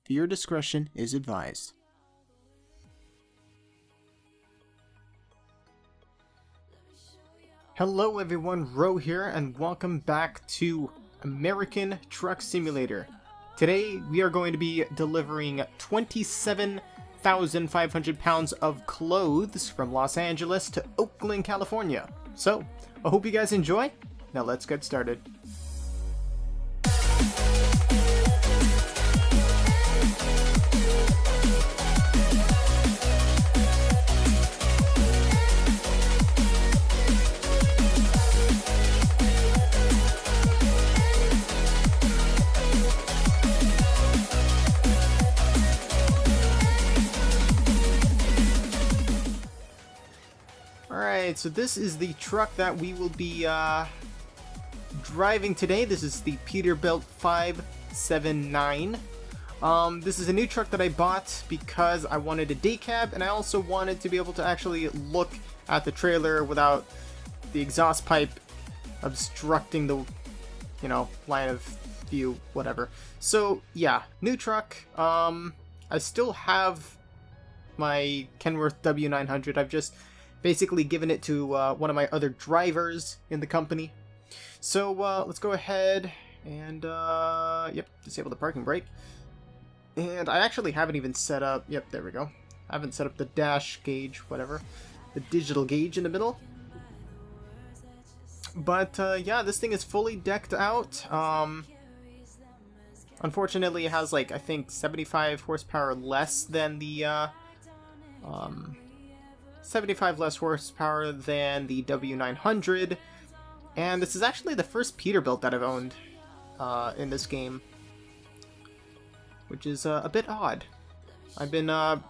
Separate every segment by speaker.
Speaker 1: Viewer discretion is advised. Hello everyone, Ro here, and welcome back to American Truck Simulator. Today we are going to be delivering 27,500 pounds of clothes from Los Angeles to Oakland, California. So, I hope you guys enjoy. Now let's get started. Alright, so this is the truck that we will be driving today. This is the Peterbilt 579. This is a new truck that I bought because I wanted a day cab, and I also wanted to be able to actually look at the trailer without the exhaust pipe obstructing the, line of view, whatever. So, yeah, new truck. I still have my Kenworth W900. I've just basically given it to one of my other drivers in the company. So let's go ahead and disable the parking brake. And I actually haven't even set up, there we go. I haven't set up the dash gauge, whatever, the digital gauge in the middle. But yeah, this thing is fully decked out. Unfortunately, it has like, I think 75 horsepower less than the 75 less horsepower than the W900, and this is actually the first Peterbilt that I've owned in this game, which is a bit odd. I've been, all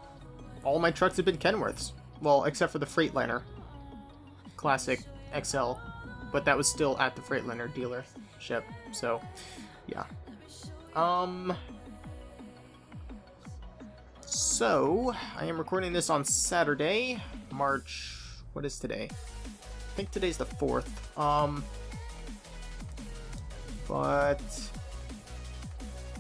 Speaker 1: my trucks have been Kenworths, well, except for the Freightliner Classic XL, but that was still at the Freightliner dealership, so, yeah. So, I am recording this on Saturday, March, what is today? I think today's the 4th, but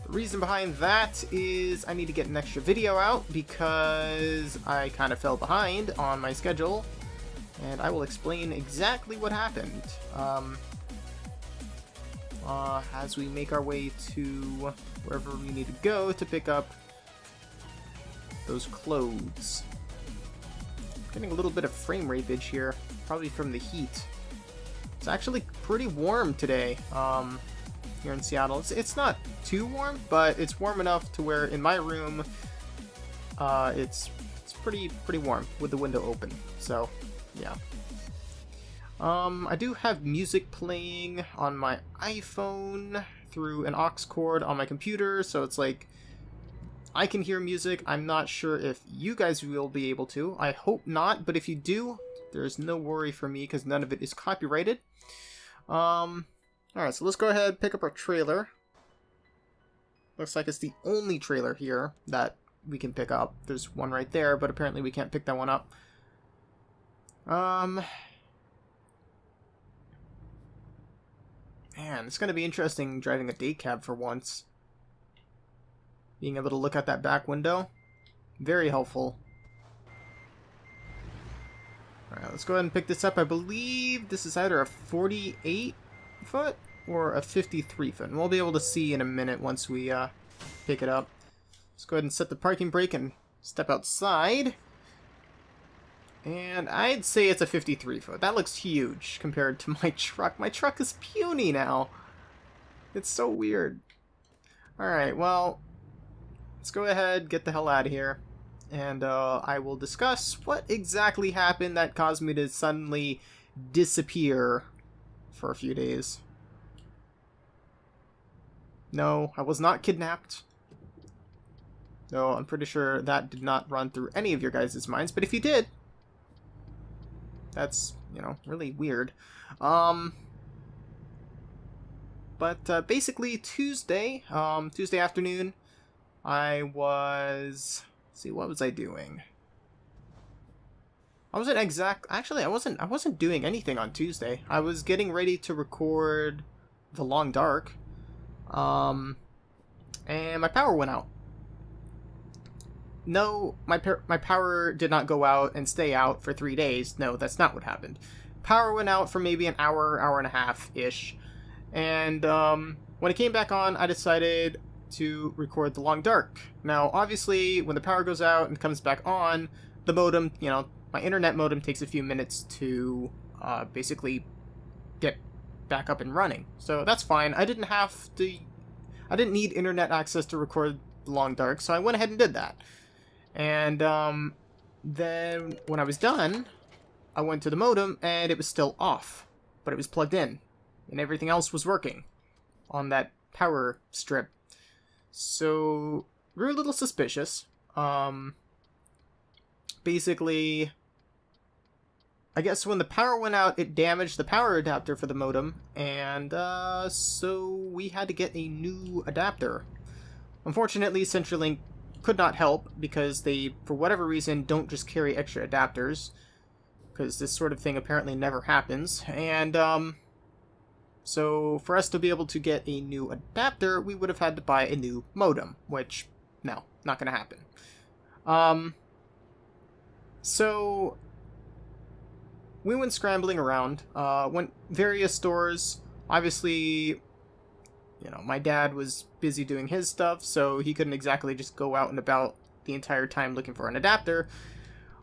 Speaker 1: the reason behind that is I need to get an extra video out because I kind of fell behind on my schedule, and I will explain exactly what happened, as we make our way to wherever we need to go to pick up those clothes. Getting a little bit of frame rapeage here, probably from the heat. It's actually pretty warm today here in Seattle. It's not too warm, but it's warm enough to where in my room it's pretty warm with the window open. So yeah. I do have music playing on my iPhone through an aux cord on my computer, so it's like I can hear music. I'm not sure if you guys will be able to. I hope not, but if you do, there's no worry for me because none of it is copyrighted. Alright, so let's go ahead and pick up our trailer. Looks like it's the only trailer here that we can pick up. There's one right there, but apparently we can't pick that one up. Man, it's going to be interesting driving a day cab for once. Being able to look out that back window, very helpful. Alright, let's go ahead and pick this up. I believe this is either a 48 foot or a 53 foot. And we'll be able to see in a minute once we pick it up. Let's go ahead and set the parking brake and step outside. And I'd say it's a 53 foot. That looks huge compared to my truck. My truck is puny now. It's so weird. Alright, well, let's go ahead, get the hell out of here, and I will discuss what exactly happened that caused me to suddenly disappear for a few days. No, I was not kidnapped. No, I'm pretty sure that did not run through any of your guys' minds, but if you did, that's, really weird. But basically Tuesday afternoon, I was, let's see, what was I doing? I wasn't doing anything on Tuesday. I was getting ready to record The Long Dark. And my power went out. no, my power did not go out and stay out for 3 days. No, that's not what happened. Power went out for maybe an hour, hour and a half-ish. And when it came back on, I decided to record the long dark. Now, obviously, when the power goes out and comes back on, the modem, my internet modem takes a few minutes to basically get back up and running. So that's fine. I didn't need internet access to record the long dark, so I went ahead and did that. And then when I was done, I went to the modem and it was still off, but it was plugged in and everything else was working on that power strip. So we were a little suspicious. Basically, I guess when the power went out, it damaged the power adapter for the modem, and so we had to get a new adapter. Unfortunately, CenturyLink could not help because they, for whatever reason, don't just carry extra adapters, because this sort of thing apparently never happens. And so for us to be able to get a new adapter, we would have had to buy a new modem, which, no, not going to happen. So we went scrambling around, went various stores. Obviously, my dad was busy doing his stuff, so he couldn't exactly just go out and about the entire time looking for an adapter,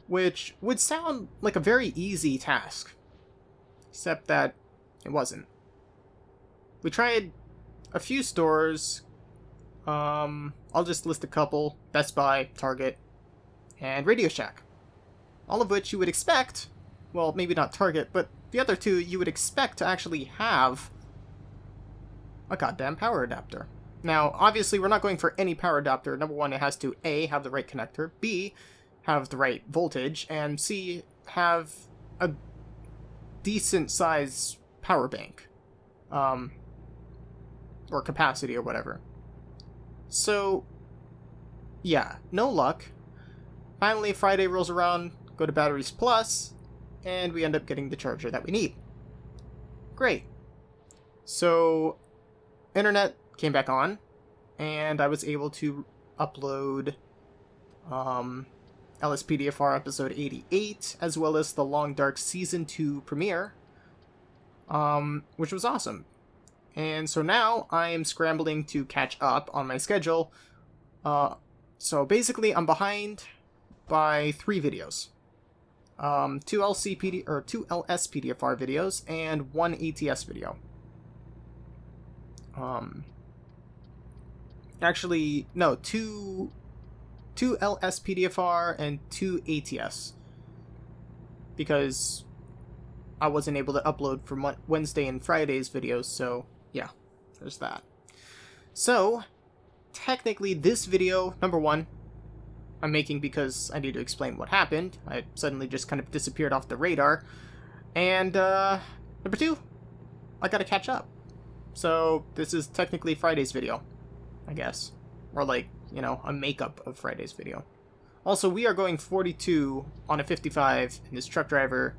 Speaker 1: which would sound like a very easy task, except that it wasn't. We tried a few stores. I'll just list a couple: Best Buy, Target, and Radio Shack. All of which you would expect, well, maybe not Target, but the other two you would expect to actually have a goddamn power adapter. Now, obviously, we're not going for any power adapter. Number one, it has to A, have the right connector, B, have the right voltage, and C, have a decent size power bank. Or capacity or whatever. So, yeah, no luck. Finally, Friday rolls around, go to Batteries Plus, and we end up getting the charger that we need. Great. So, internet came back on, and I was able to upload LSPDFR episode 88, as well as the Long Dark Season 2 premiere, which was awesome. And so now I am scrambling to catch up on my schedule. So basically, I'm behind by 3 videos. 2 LSPDFR videos and 1 ATS video. Actually, no, 2 LSPDFR and 2 ATS. Because I wasn't able to upload for Wednesday and Friday's videos, so yeah, there's that. So, technically this video, number one, I'm making because I need to explain what happened. I suddenly just kind of disappeared off the radar. And, number 2, I gotta catch up. So, this is technically Friday's video, I guess. Or like, a makeup of Friday's video. Also, we are going 42 on a 55, and this truck driver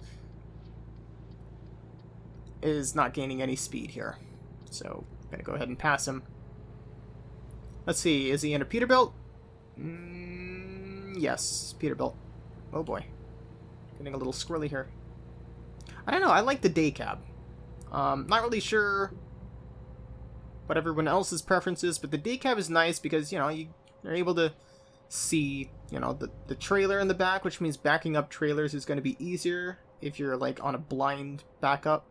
Speaker 1: is not gaining any speed here. So, I'm gonna go ahead and pass him. Let's see, is he in a Peterbilt? Yes, Peterbilt. Oh boy. Getting a little squirrely here. I don't know, I like the day cab. Not really sure what everyone else's preference is, but the day cab is nice because, you're able to see, the trailer in the back, which means backing up trailers is going to be easier if you're, like, on a blind backup.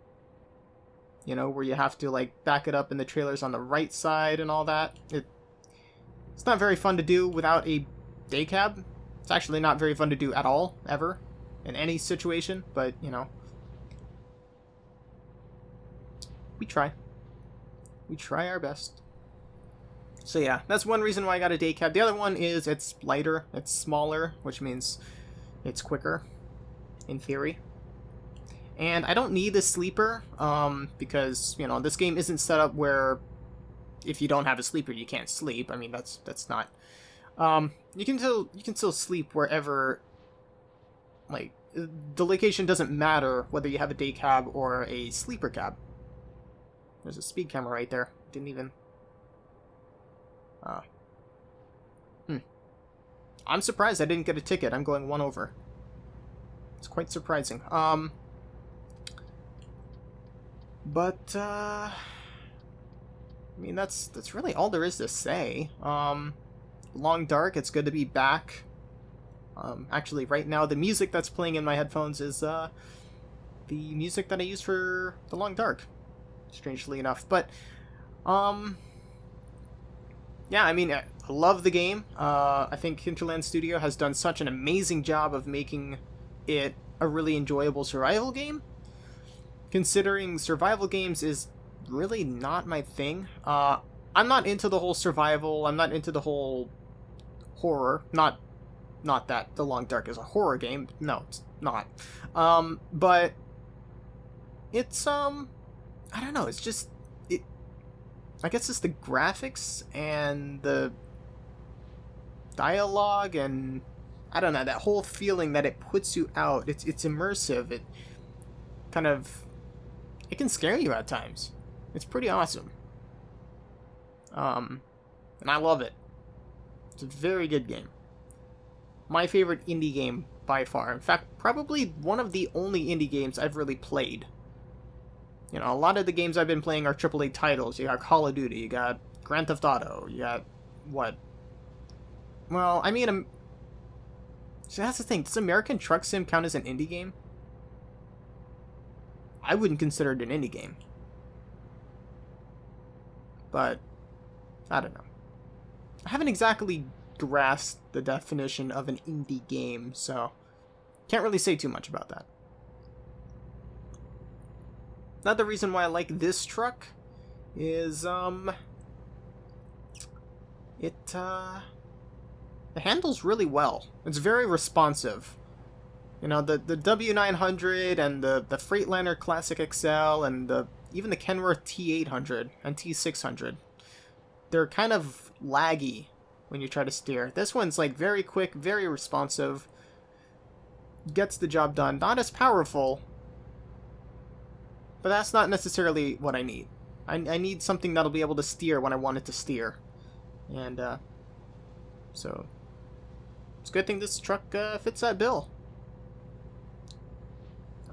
Speaker 1: Where you have to, like, back it up and the trailer's on the right side and all that. It's not very fun to do without a day cab. It's actually not very fun to do at all, ever, in any situation, but, we try. We try our best. So yeah, that's one reason why I got a day cab. The other one is it's lighter, it's smaller, which means it's quicker, in theory. And I don't need a sleeper, because, this game isn't set up where if you don't have a sleeper, you can't sleep. I mean, that's not... you can still sleep wherever, like, the location doesn't matter whether you have a day cab or a sleeper cab. There's a speed camera right there. Didn't even... I'm surprised I didn't get a ticket. I'm going 1 over. It's quite surprising. But I mean, that's really all there is to say. Long Dark, it's good to be back. Actually, right now, the music that's playing in my headphones is the music that I use for the Long Dark, strangely enough. But, yeah, I mean, I love the game. I think Hinterland Studio has done such an amazing job of making it a really enjoyable survival game. Considering survival games is really not my thing. I'm not into the whole survival. I'm not into the whole horror. Not that The Long Dark is a horror game. No, it's not. But it's I don't know. It's just I guess it's the graphics and the dialogue and I don't know, that whole feeling that it puts you out. It's immersive. It kind of it can scare you at times. It's pretty awesome. And I love it. It's a very good game. My favorite indie game by far. In fact, probably one of the only indie games I've really played. You know, a lot of the games I've been playing are AAA titles. You got Call of Duty, you got Grand Theft Auto, you got what? Well, I mean, so that's the thing. Does American Truck Sim count as an indie game? I wouldn't consider it an indie game. But I don't know. I haven't exactly grasped the definition of an indie game, so can't really say too much about that. Another reason why I like this truck is it handles really well. It's very responsive. You know, the W900 and the Freightliner Classic XL and even the Kenworth T800 and T600, they're kind of laggy when you try to steer. This one's like very quick, very responsive, gets the job done. Not as powerful, but that's not necessarily what I need. I need something that'll be able to steer when I want it to steer. And so it's a good thing this truck fits that bill.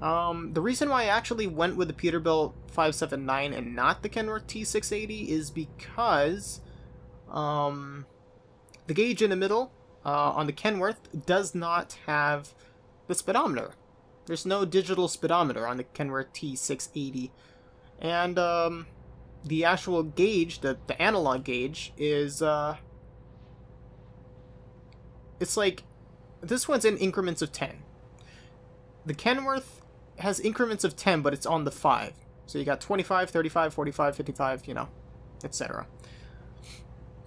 Speaker 1: The reason why I actually went with the Peterbilt 579 and not the Kenworth T680 is because the gauge in the middle on the Kenworth does not have the speedometer. There's no digital speedometer on the Kenworth T680. And the actual gauge, the analog gauge, is it's like, this one's in increments of 10. The Kenworth has increments of 10, but it's on the 5. So you got 25, 35, 45, 55, you know, etc.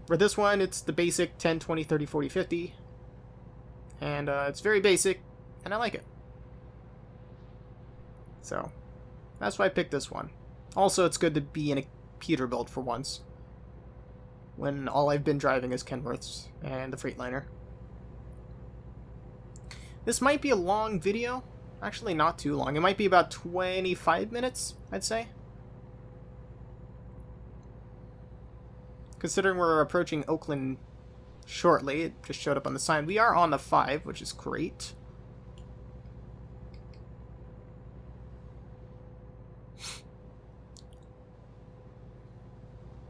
Speaker 1: For this one, it's the basic 10, 20, 30, 40, 50. And it's very basic, and I like it. So, that's why I picked this one. Also, it's good to be in a Peterbilt for once, when all I've been driving is Kenworths and the Freightliner. This might be a long video. Actually, not too long. It might be about 25 minutes, I'd say. Considering we're approaching Oakland shortly, it just showed up on the sign. We are on the 5, which is great.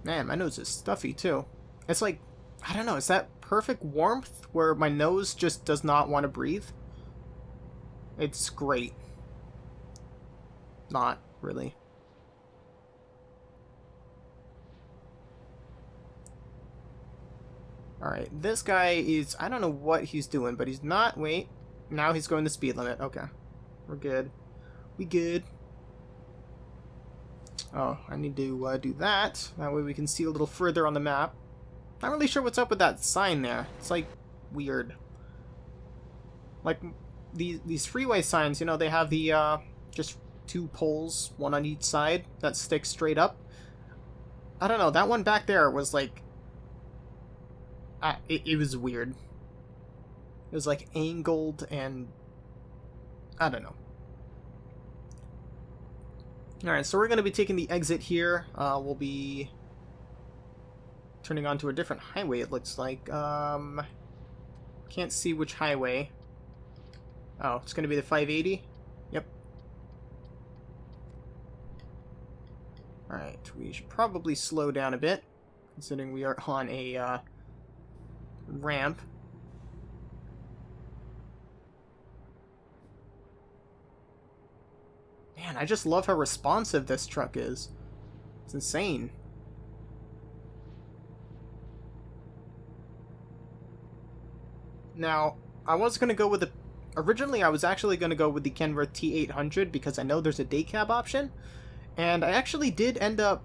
Speaker 1: Man, my nose is stuffy too. It's like, I don't know, is that perfect warmth where my nose just does not want to breathe? It's great. Not really. Alright, this guy is, I don't know what he's doing, but he's not, wait. Now he's going the speed limit. Okay. We're good. We good. Oh, I need to do that. That way we can see a little further on the map. Not really sure what's up with that sign there. It's like weird. Like these freeway signs, you know, they have the just 2 poles, one on each side that stick straight up. I don't know. That one back there was like, it was weird. It was like angled and I don't know. Alright, so we're going to be taking the exit here. We'll be turning onto a different highway, it looks like. Can't see which highway. Oh, it's going to be the 580? Yep. Alright, we should probably slow down a bit, considering we are on a ramp. Man, I just love how responsive this truck is. It's insane. Now, I was going to go with the... Originally, I was actually going to go with the Kenworth T800 because I know there's a day cab option. And I actually did end up...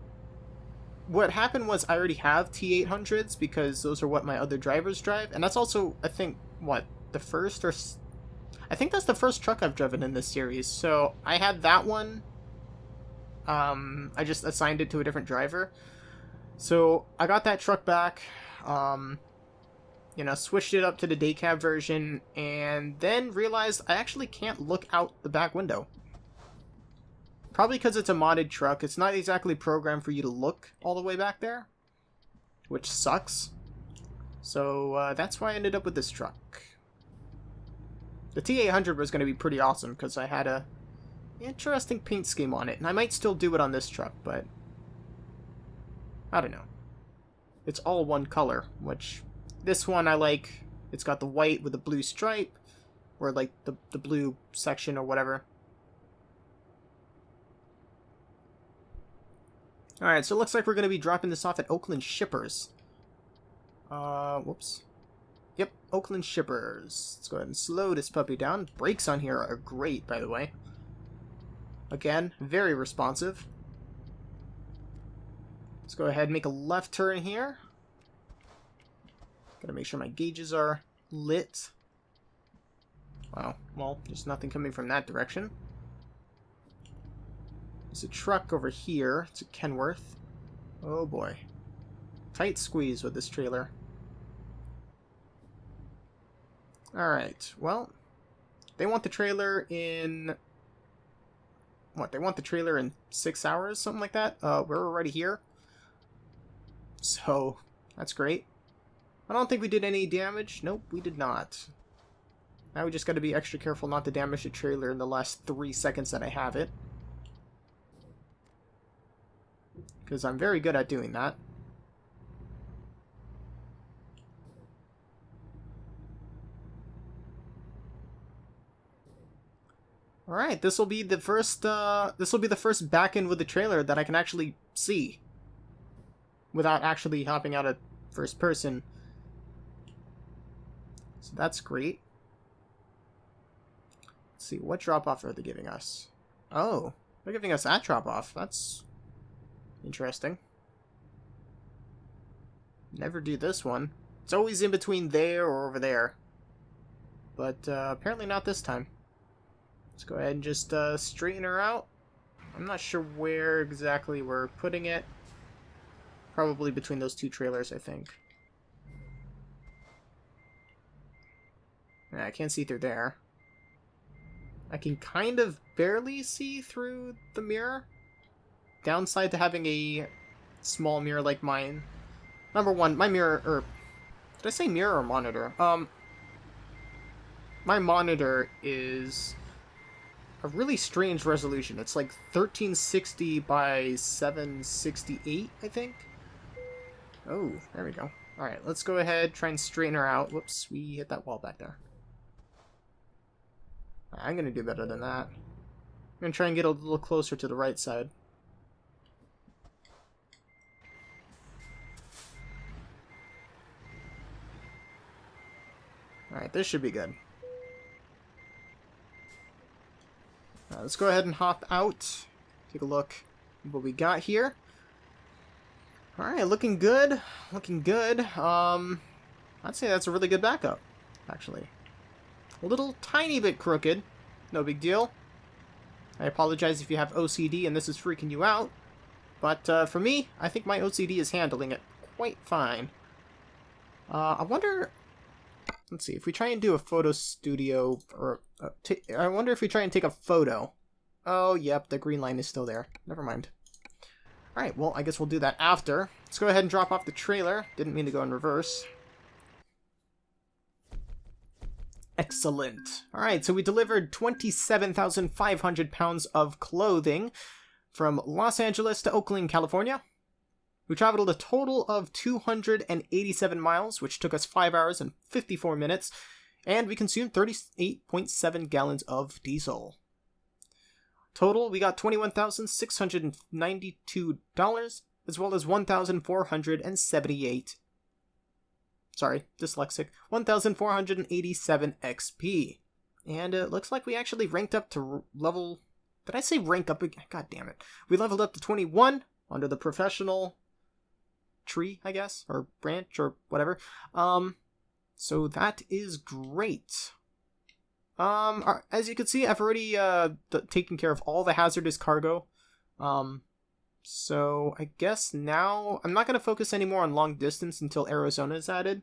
Speaker 1: What happened was I already have T800s because those are what my other drivers drive. And that's also, I think, what, the first or... I think that's the first truck I've driven in this series. So I had that one. I just assigned it to a different driver. So I got that truck back. You know, switched it up to the day cab version, and then realized I actually can't look out the back window. Probably because it's a modded truck. It's not exactly programmed for you to look all the way back there, which sucks. So that's why I ended up with this truck. The T800 was going to be pretty awesome because I had a interesting paint scheme on it, and I might still do it on this truck, but I don't know. It's all one color, which... This one I like. It's got the white with the blue stripe, or like the blue section or whatever. Alright, so it looks like we're going to be dropping this off at Oakland Shippers. Whoops. Yep, Oakland Shippers. Let's go ahead and slow this puppy down. Brakes on here are great, by the way. Again, very responsive. Let's go ahead and make a left turn here. Gotta make sure my gauges are lit. Wow, well, there's nothing coming from that direction. There's a truck over here. It's a Kenworth. Oh boy. Tight squeeze with this trailer. Alright, well, they want the trailer in... What, they want the trailer in 6 hours? Something like that? We're already here. So, that's great. I don't think we did any damage. Nope, we did not. Now we just gotta be extra careful not to damage the trailer in the last 3 seconds that I have it. Because I'm very good at doing that. Alright, this will be the first back end with the trailer that I can actually see. Without actually hopping out of first person. So that's great. Let's see, what drop-off are they giving us? Oh, they're giving us that drop-off. That's interesting. Never do this one. It's always in between there or over there. But apparently not this time. Let's go ahead and just straighten her out. I'm not sure where exactly we're putting it. Probably between those two trailers, I think. I can't see through there. I can kind of barely see through the mirror. Downside to having a small mirror like mine. Number one, my mirror, or did I say mirror or monitor? My monitor is a really strange resolution. It's like 1360 by 768, I think. Oh, there we go. Alright, let's go ahead, try and straighten her out. Whoops, we hit that wall back there. I'm gonna do better than that. I'm gonna try and get a little closer to the right side. Alright, this should be good. Let's go ahead and hop out. Take a look at what we got here. Alright, looking good. Looking good. I'd say that's a really good backup, actually. A little tiny bit crooked. No big deal. I apologize if you have OCD and this is freaking you out. But for me, I think my OCD is handling it quite fine. I wonder... Let's see, if we try and do a photo studio, or I wonder if we try and take a photo. Oh, yep, the green line is still there. Never mind. Alright, well, I guess we'll do that after. Let's go ahead and drop off the trailer. Didn't mean to go in reverse. Excellent. Alright, so we delivered 27,500 pounds of clothing from Los Angeles to Oakland, California. We traveled a total of 287 miles, which took us 5 hours and 54 minutes, and we consumed 38.7 gallons of diesel. Total, we got $21,692, as well as 1,478. Sorry, dyslexic. 1,487 XP. And it looks like we actually ranked up to level... Did I say rank up again? God damn it. We leveled up to 21 under the professional tree, I guess, or branch, or whatever. So that is great. As you can see, I've already taken care of all the hazardous cargo. So I guess now I'm not going to focus anymore on long distance until Arizona is added.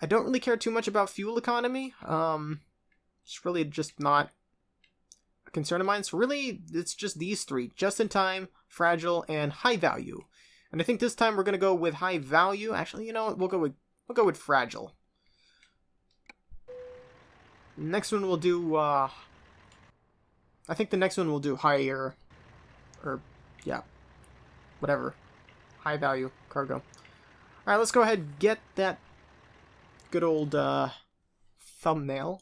Speaker 1: I don't really care too much about fuel economy. It's really just not a concern of mine. So really, it's just these three: just in time, fragile, and high value. And I think this time we're going to go with high value. Actually, you know what? We'll go with fragile. Next one we'll do, I think the next one we'll do higher, or, yeah, whatever. High value cargo. Alright, let's go ahead and get that good old, thumbnail.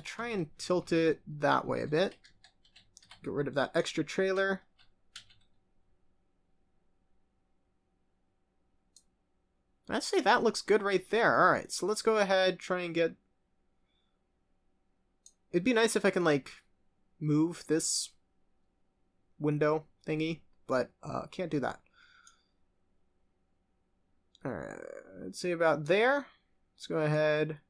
Speaker 1: Try and tilt it that way a bit. Get rid of that extra trailer. I'd say that looks good right there. Alright, so let's go ahead, try and get... It'd be nice if I can, like, move this window thingy, but can't do that. Alright, let's see about there. Let's go ahead...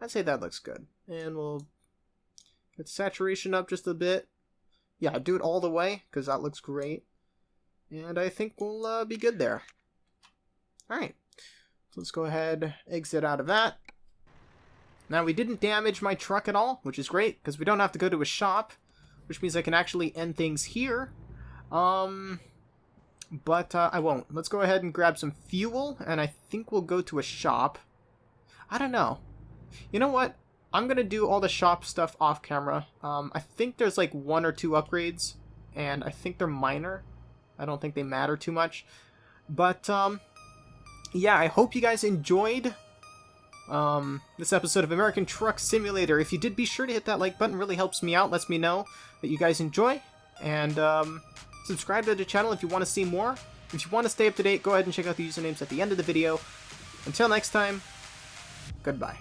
Speaker 1: I'd say that looks good. And we'll get saturation up just a bit. Yeah, do it all the way, because that looks great. And I think we'll be good there. Alright. So let's go ahead, exit out of that. Now, we didn't damage my truck at all, which is great, because we don't have to go to a shop, which means I can actually end things here. But I won't. Let's go ahead and grab some fuel, and I think we'll go to a shop. I don't know. You know what? I'm going to do all the shop stuff off camera. I think there's like 1 or 2 upgrades, and I think they're minor. I don't think they matter too much. But, yeah, I hope you guys enjoyed this episode of American Truck Simulator. If you did, be sure to hit that like button. It really helps me out, lets me know that you guys enjoy. And subscribe to the channel if you want to see more. If you want to stay up to date, go ahead and check out the usernames at the end of the video. Until next time, goodbye.